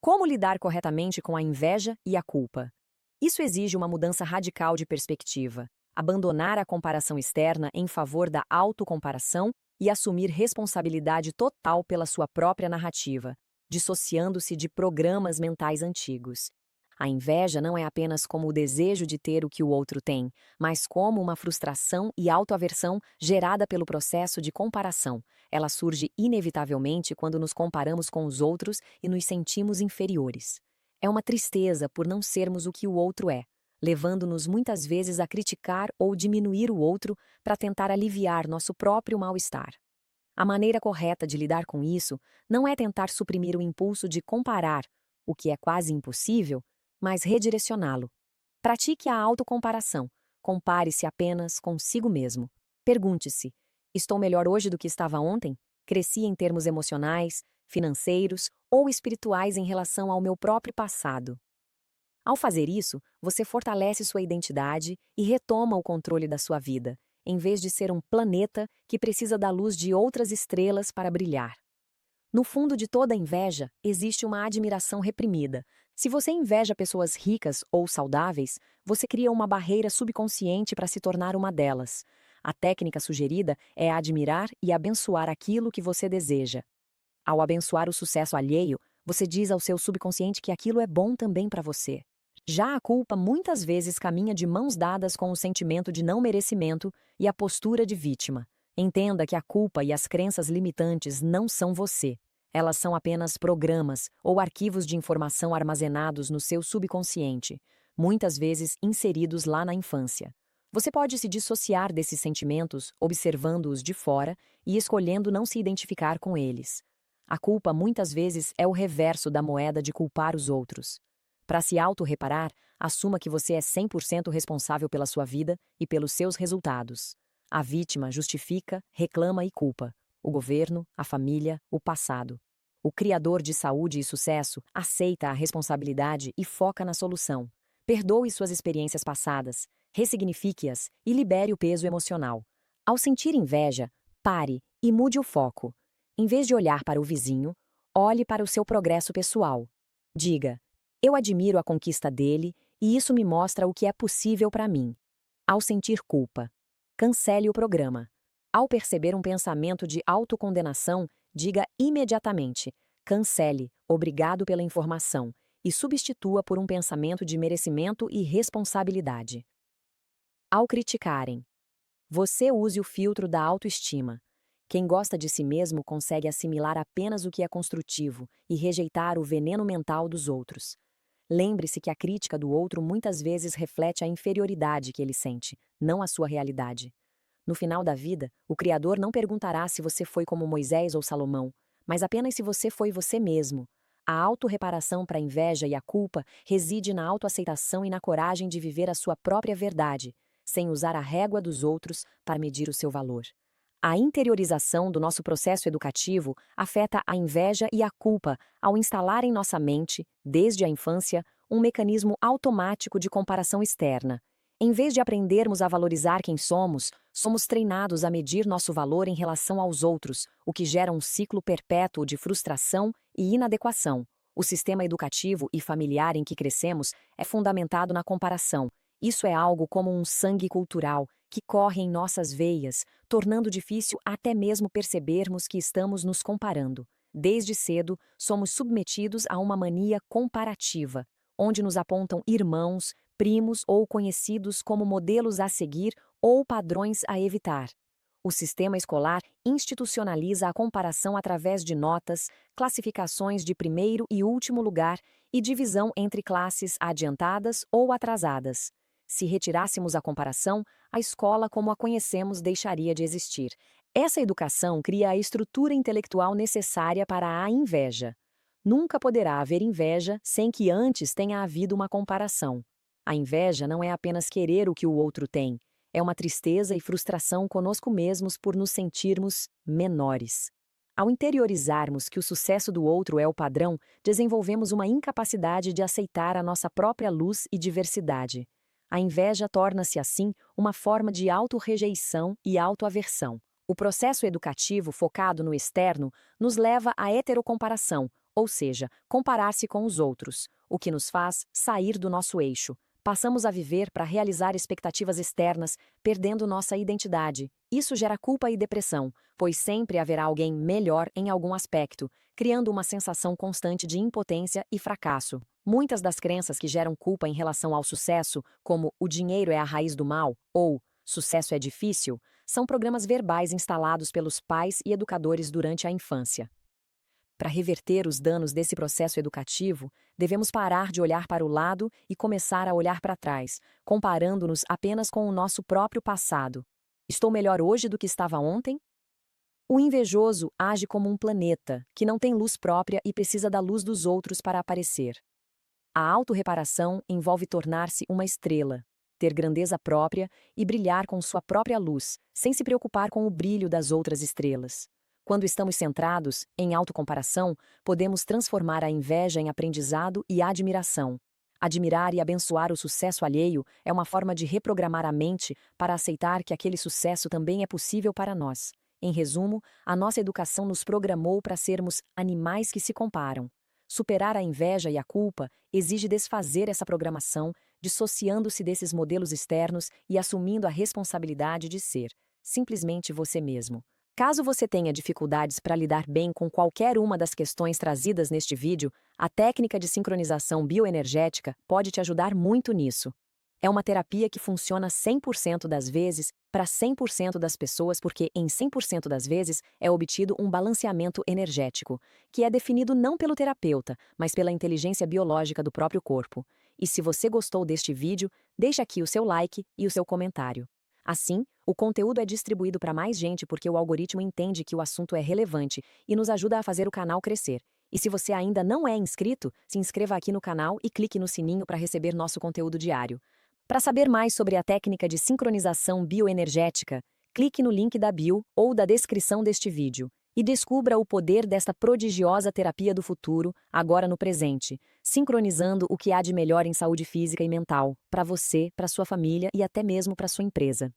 Como lidar corretamente com a inveja e a culpa? Isso exige uma mudança radical de perspectiva, abandonar a comparação externa em favor da autocomparação e assumir responsabilidade total pela sua própria narrativa, dissociando-se de programas mentais antigos. A inveja não é apenas como o desejo de ter o que o outro tem, mas como uma frustração e autoaversão gerada pelo processo de comparação. Ela surge inevitavelmente quando nos comparamos com os outros e nos sentimos inferiores. É uma tristeza por não sermos o que o outro é, levando-nos muitas vezes a criticar ou diminuir o outro para tentar aliviar nosso próprio mal-estar. A maneira correta de lidar com isso não é tentar suprimir o impulso de comparar, o que é quase impossível, mas redirecioná-lo. Pratique a autocomparação. Compare-se apenas consigo mesmo. Pergunte-se: estou melhor hoje do que estava ontem? Cresci em termos emocionais, financeiros ou espirituais em relação ao meu próprio passado? Ao fazer isso, você fortalece sua identidade e retoma o controle da sua vida, em vez de ser um planeta que precisa da luz de outras estrelas para brilhar. No fundo de toda inveja, existe uma admiração reprimida. Se você inveja pessoas ricas ou saudáveis, você cria uma barreira subconsciente para se tornar uma delas. A técnica sugerida é admirar e abençoar aquilo que você deseja. Ao abençoar o sucesso alheio, você diz ao seu subconsciente que aquilo é bom também para você. Já a culpa muitas vezes caminha de mãos dadas com o sentimento de não merecimento e a postura de vítima. Entenda que a culpa e as crenças limitantes não são você. Elas são apenas programas ou arquivos de informação armazenados no seu subconsciente, muitas vezes inseridos lá na infância. Você pode se dissociar desses sentimentos observando-os de fora e escolhendo não se identificar com eles. A culpa muitas vezes é o reverso da moeda de culpar os outros. Para se auto-reparar, assuma que você é 100% responsável pela sua vida e pelos seus resultados. A vítima justifica, reclama e culpa o governo, a família, o passado. O criador de saúde e sucesso aceita a responsabilidade e foca na solução. Perdoe suas experiências passadas, ressignifique-as e libere o peso emocional. Ao sentir inveja, pare e mude o foco. Em vez de olhar para o vizinho, olhe para o seu progresso pessoal. Diga: eu admiro a conquista dele e isso me mostra o que é possível para mim. Ao sentir culpa, cancele o programa. Ao perceber um pensamento de autocondenação, diga imediatamente: cancele, obrigado pela informação, e substitua por um pensamento de merecimento e responsabilidade. Ao criticarem, você use o filtro da autoestima. Quem gosta de si mesmo consegue assimilar apenas o que é construtivo e rejeitar o veneno mental dos outros. Lembre-se que a crítica do outro muitas vezes reflete a inferioridade que ele sente, não a sua realidade. No final da vida, o Criador não perguntará se você foi como Moisés ou Salomão, mas apenas se você foi você mesmo. A autorreparação para a inveja e a culpa reside na autoaceitação e na coragem de viver a sua própria verdade, sem usar a régua dos outros para medir o seu valor. A interiorização do nosso processo educativo afeta a inveja e a culpa ao instalar em nossa mente, desde a infância, um mecanismo automático de comparação externa. Em vez de aprendermos a valorizar quem somos, somos treinados a medir nosso valor em relação aos outros, o que gera um ciclo perpétuo de frustração e inadequação. O sistema educativo e familiar em que crescemos é fundamentado na comparação. Isso é algo como um sangue cultural que corre em nossas veias, tornando difícil até mesmo percebermos que estamos nos comparando. Desde cedo, somos submetidos a uma mania comparativa, onde nos apontam irmãos, primos ou conhecidos como modelos a seguir ou padrões a evitar. O sistema escolar institucionaliza a comparação através de notas, classificações de primeiro e último lugar e divisão entre classes adiantadas ou atrasadas. Se retirássemos a comparação, a escola como a conhecemos deixaria de existir. Essa educação cria a estrutura intelectual necessária para a inveja. Nunca poderá haver inveja sem que antes tenha havido uma comparação. A inveja não é apenas querer o que o outro tem, é uma tristeza e frustração conosco mesmos por nos sentirmos menores. Ao interiorizarmos que o sucesso do outro é o padrão, desenvolvemos uma incapacidade de aceitar a nossa própria luz e diversidade. A inveja torna-se, assim, uma forma de autorrejeição e autoaversão. O processo educativo focado no externo nos leva à heterocomparação, ou seja, comparar-se com os outros, o que nos faz sair do nosso eixo. Passamos a viver para realizar expectativas externas, perdendo nossa identidade. Isso gera culpa e depressão, pois sempre haverá alguém melhor em algum aspecto, criando uma sensação constante de impotência e fracasso. Muitas das crenças que geram culpa em relação ao sucesso, como o dinheiro é a raiz do mal ou sucesso é difícil, são programas verbais instalados pelos pais e educadores durante a infância. Para reverter os danos desse processo educativo, devemos parar de olhar para o lado e começar a olhar para trás, comparando-nos apenas com o nosso próprio passado. Estou melhor hoje do que estava ontem? O invejoso age como um planeta, que não tem luz própria e precisa da luz dos outros para aparecer. A autorreparação envolve tornar-se uma estrela, ter grandeza própria e brilhar com sua própria luz, sem se preocupar com o brilho das outras estrelas. Quando estamos centrados em autocomparação, podemos transformar a inveja em aprendizado e admiração. Admirar e abençoar o sucesso alheio é uma forma de reprogramar a mente para aceitar que aquele sucesso também é possível para nós. Em resumo, a nossa educação nos programou para sermos animais que se comparam. Superar a inveja e a culpa exige desfazer essa programação, dissociando-se desses modelos externos e assumindo a responsabilidade de ser simplesmente você mesmo. Caso você tenha dificuldades para lidar bem com qualquer uma das questões trazidas neste vídeo, a técnica de sincronização bioenergética pode te ajudar muito nisso. É uma terapia que funciona 100% das vezes para 100% das pessoas porque em 100% das vezes é obtido um balanceamento energético, que é definido não pelo terapeuta, mas pela inteligência biológica do próprio corpo. E se você gostou deste vídeo, deixa aqui o seu like e o seu comentário. Assim, o conteúdo é distribuído para mais gente porque o algoritmo entende que o assunto é relevante e nos ajuda a fazer o canal crescer. E se você ainda não é inscrito, se inscreva aqui no canal e clique no sininho para receber nosso conteúdo diário. Para saber mais sobre a técnica de sincronização bioenergética, clique no link da bio ou da descrição deste vídeo e descubra o poder desta prodigiosa terapia do futuro, agora no presente, sincronizando o que há de melhor em saúde física e mental, para você, para sua família e até mesmo para sua empresa.